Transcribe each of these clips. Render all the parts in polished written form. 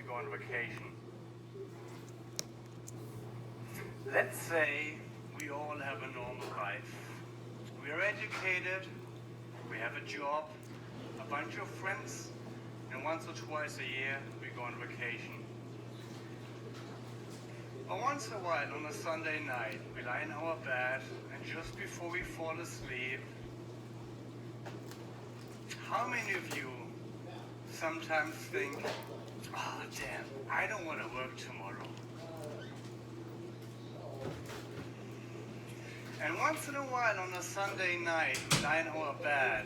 go on vacation. Let's say we all have a normal life. We are educated, we have a job, a bunch of friends, and once or twice a year we go on vacation. But once in a while on a Sunday night, we lie in our bed, and just before we fall asleep, how many of you sometimes think, oh damn, I don't want to work tomorrow? And once in a while on a Sunday night, we lie in our bed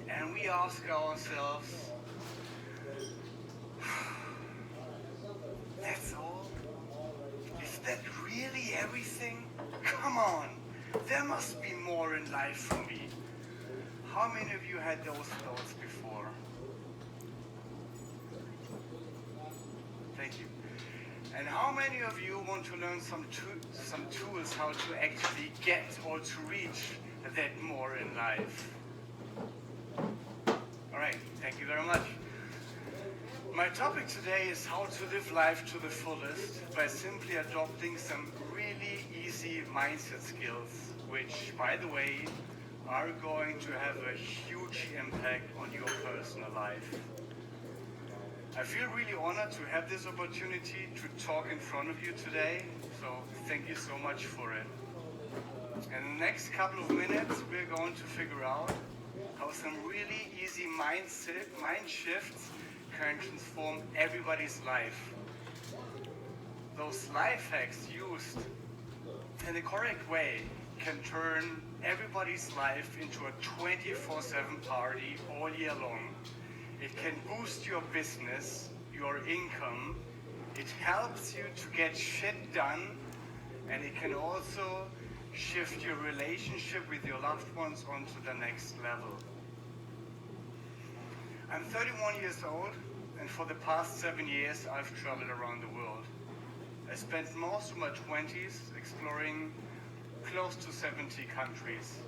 and we ask ourselves, that's all? Is that really everything? Come on, there must be more in life for me. How many of you had those thoughts before? Thank you. And how many of you want to learn some tools how to actually get or to reach that more in life? All right, thank you very much. My topic today is how to live life to the fullest by simply adopting some really easy mindset skills, which, by the way, are going to have a huge impact on your personal life. I feel really honored to have this opportunity to talk in front of you today, so thank you so much for it. In the next couple of minutes, we're going to figure out how some really easy mind shifts can transform everybody's life. Those life hacks used in the correct way can turn everybody's life into a 24/7 party all year long. It can boost your business, your income, it helps you to get shit done, and it can also shift your relationship with your loved ones onto the next level. I'm 31 years old, and for the past 7 years I've traveled around the world. I spent most of my 20s exploring close to 70 countries.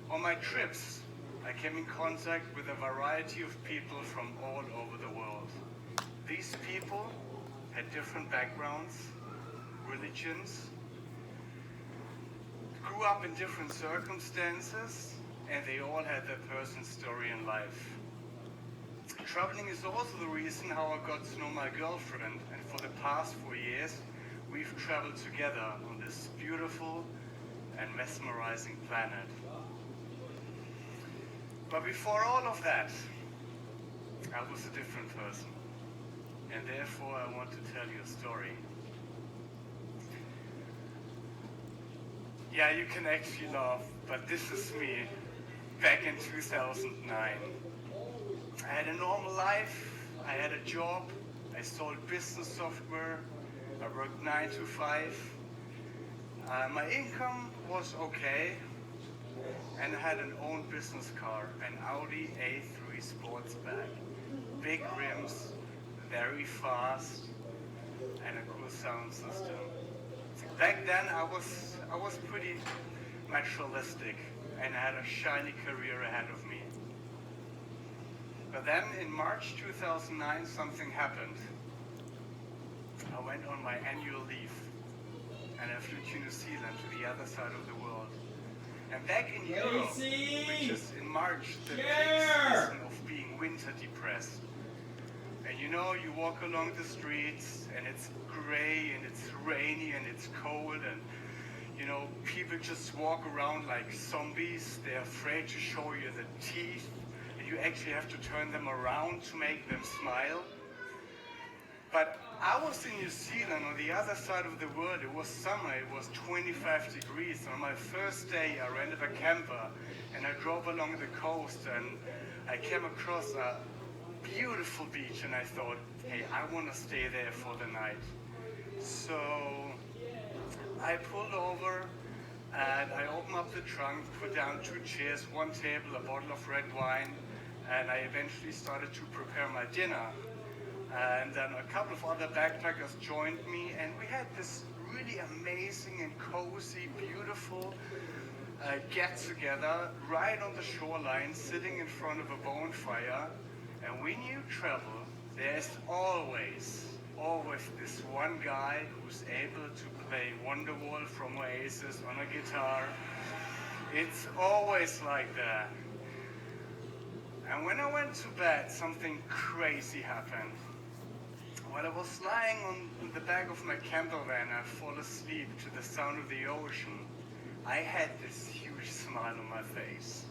On my trips, I came in contact with a variety of people from all over the world. These people had different backgrounds, religions, grew up in different circumstances, and they all had their personal story in life. Traveling is also the reason how I got to know my girlfriend, and for the past 4 years, we've traveled together on this beautiful and mesmerizing planet. But before all of that, I was a different person, and therefore I want to tell you a story. Yeah, you can actually laugh, but this is me back in 2009. I had a normal life, I had a job, I sold business software, I worked 9 to 5. My income was okay, and I had an own business car, an Audi A3 Sportsback. Big rims, very fast, and a cool sound system. Back then I was pretty materialistic, and I had a shiny career ahead of me. But then in March 2009 something happened. I went on my annual leave, and I flew to New Zealand, to the other side of the world. And back in Europe, which is in March, the peak season of being winter depressed. And you know, you walk along the streets and it's gray and it's rainy and it's cold, and you know, people just walk around like zombies. They're afraid to show you the teeth, and you actually have to turn them around to make them smile. But I was in New Zealand, on the other side of the world. It was summer, it was 25 degrees. On my first day, I rented a camper and I drove along the coast, and I came across a beautiful beach, and I thought, hey, I want to stay there for the night. So I pulled over and I opened up the trunk, put down 2 chairs, 1 table, a bottle of red wine, and I eventually started to prepare my dinner. And then a couple of other backpackers joined me, and we had this really amazing and cozy, beautiful get-together right on the shoreline, sitting in front of a bonfire. And when you travel there's always this one guy who's able to play Wonderwall from Oasis on a guitar. It's always like that. And when I went to bed, something crazy happened. While I was lying on the back of my camper van, I fall asleep to the sound of the ocean. I had this huge smile on my face.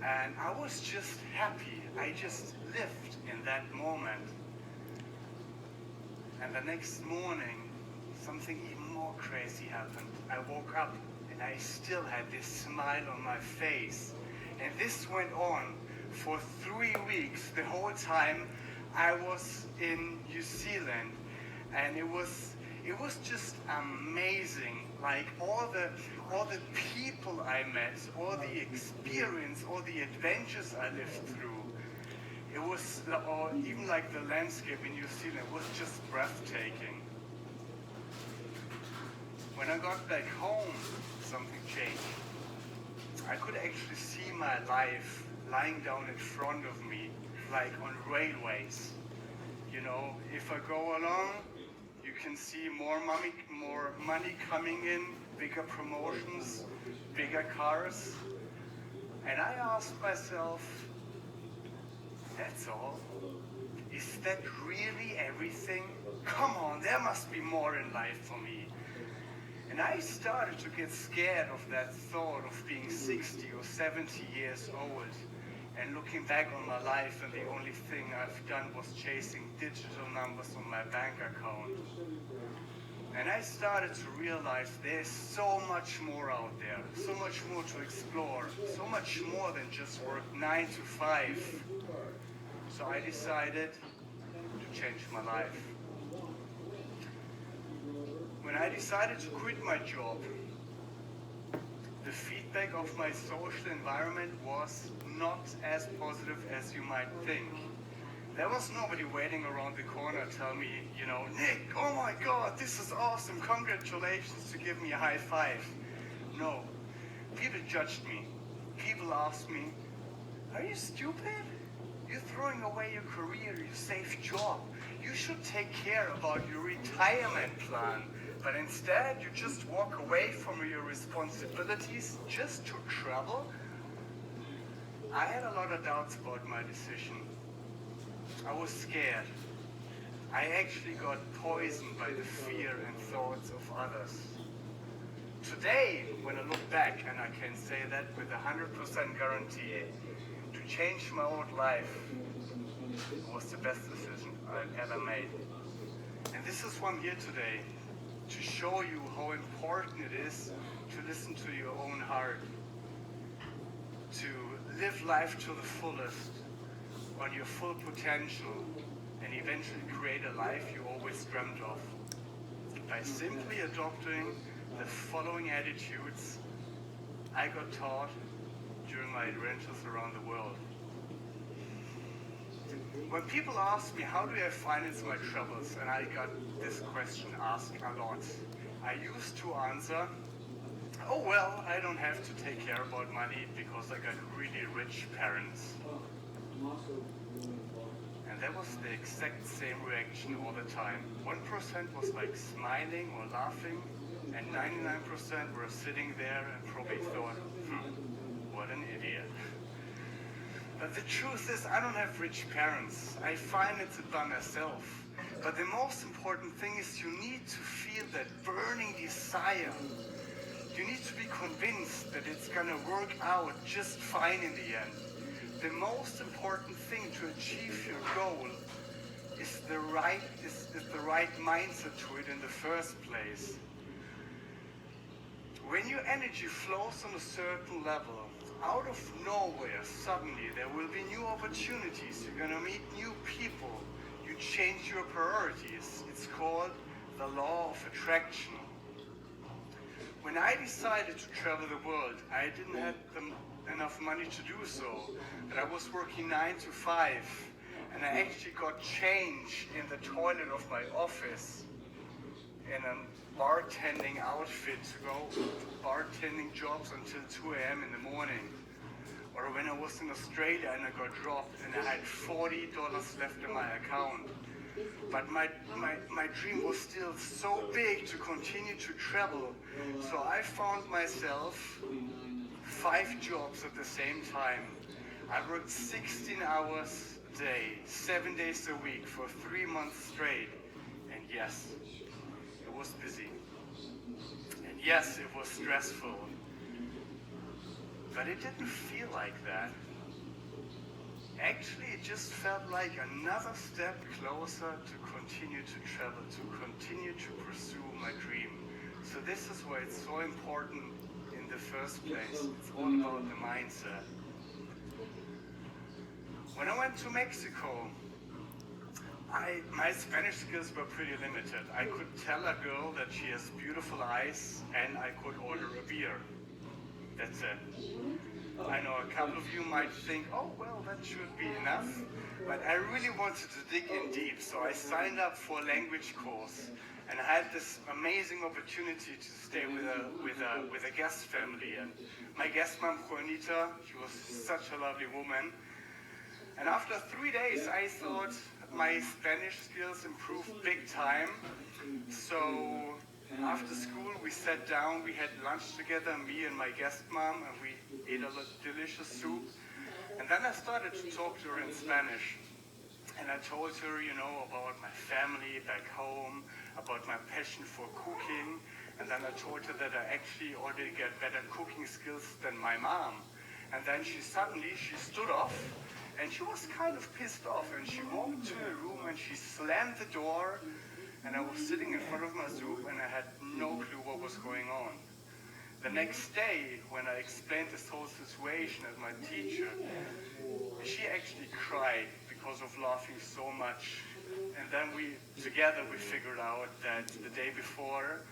And I was just happy. I just lived in that moment. And the next morning, something even more crazy happened. I woke up and I still had this smile on my face. And this went on for 3 weeks, the whole time I was in New Zealand. And it was just amazing. Like all the people I met, all the experience, all the adventures I lived through. It was, or even like the landscape in New Zealand was just breathtaking. When I got back home, something changed. I could actually see my life lying down in front of me, like on railways. You know, if I go along, you can see more money coming in, bigger promotions, bigger cars. And I asked myself, that's all? Is that really everything? Come on, there must be more in life for me. And I started to get scared of that thought of being 60 or 70 years old and looking back on my life, and the only thing I've done was chasing digital numbers on my bank account. And I started to realize there's so much more out there, so much more to explore, so much more than just work 9 to 5. So I decided to change my life. When I decided to quit my job, the feedback of my social environment was not as positive as you might think. There was nobody waiting around the corner tell me, you know, Nick, oh my God, this is awesome, congratulations, to give me a high five. No, people judged me. People asked me, are you stupid? You're throwing away your career, your safe job. You should take care about your retirement plan. But instead, you just walk away from your responsibilities just to travel? I had a lot of doubts about my decision. I was scared. I actually got poisoned by the fear and thoughts of others. Today, when I look back, and I can say that with 100% guarantee, to change my old life was the best decision I've ever made. And this is why I'm here today, to show you how important it is to listen to your own heart, to live life to the fullest, on your full potential, and eventually create a life you always dreamt of, by simply adopting the following attitudes I got taught during my adventures around the world. When people ask me, how do I finance my travels, and I got this question asked a lot, I used to answer, oh well, I don't have to take care about money because I got really rich parents. And that was the exact same reaction all the time. 1% was like smiling or laughing, and 99% were sitting there and probably thought, what an idiot. But the truth is, I don't have rich parents. I financed it by myself. But the most important thing is you need to feel that burning desire. You need to be convinced that it's gonna work out just fine in the end. The most important thing to achieve your goal is the right mindset to it in the first place. When your energy flows on a certain level, out of nowhere, suddenly there will be new opportunities. You're gonna meet new people. You change your priorities. It's called the law of attraction. When I decided to travel the world, I didn't have enough money to do so, but I was working 9 to 5, and I actually got change in the toilet of my office in a bartending outfit to go bartending jobs until 2 a.m. in the morning. Or when I was in Australia and I got dropped and I had $40 left in my account. But my dream was still so big to continue to travel. So I found myself 5 jobs at the same time. I worked 16 hours a day, 7 days a week for 3 months straight. And yes, it was busy. And yes, it was stressful. But it didn't feel like that. Actually, it just felt like another step closer to continue to travel, to continue to pursue my dream. So this is why it's so important in the first place. It's all about the mindset. When I went to Mexico, my Spanish skills were pretty limited. I could tell a girl that she has beautiful eyes and I could order a beer. That's it. I know a couple of you might think, oh, well, that should be enough. But I really wanted to dig in deep, so I signed up for a language course. And I had this amazing opportunity to stay with a guest family. And my guest mom, Juanita, she was such a lovely woman. And after 3 days, I thought my Spanish skills improved big time. So after school, we sat down, we had lunch together, me and my guest mom, and we ate a delicious soup. And then I started to talk to her in Spanish. And I told her, you know, about my family back home, about my passion for cooking. And then I told her that I actually already get better cooking skills than my mom. And then she stood off, and she was kind of pissed off. And she walked to the room and she slammed the door. And I was sitting in front of my soup and I had no clue what was going on. The next day, when I explained this whole situation at my teacher, she actually cried because of laughing so much. And then we figured out that the day before,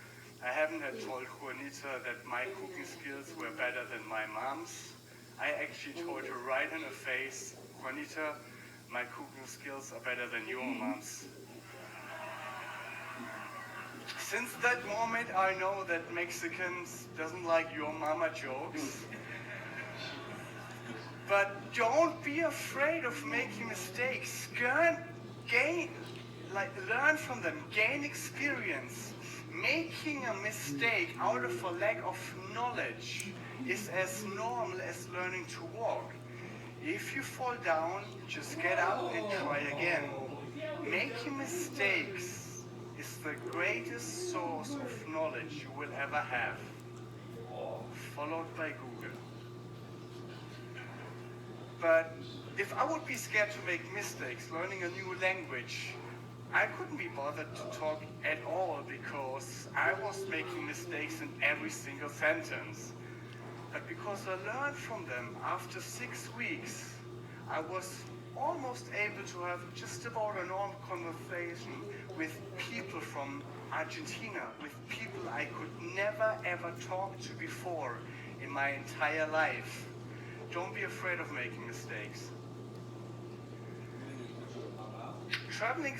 I haven't had told Juanita that my cooking skills were better than my mom's. I actually told her right in her face, Juanita, my cooking skills are better than your mom's. Since that moment, I know that Mexicans doesn't like your mama jokes. But don't be afraid of making mistakes. Learn from them, gain experience. Making a mistake out of a lack of knowledge is as normal as learning to walk. If you fall down, just get up and try again. Making mistakes is the greatest source of knowledge you will ever have, followed by Google. But if I would be scared to make mistakes learning a new language, I couldn't be bothered to talk at all because I was making mistakes in every single sentence. But because I learned from them, after 6 weeks, I was almost able to have just about a normal conversation with people from Argentina, with people I could never ever talk to before in my entire life. Don't be afraid of making mistakes. Traveling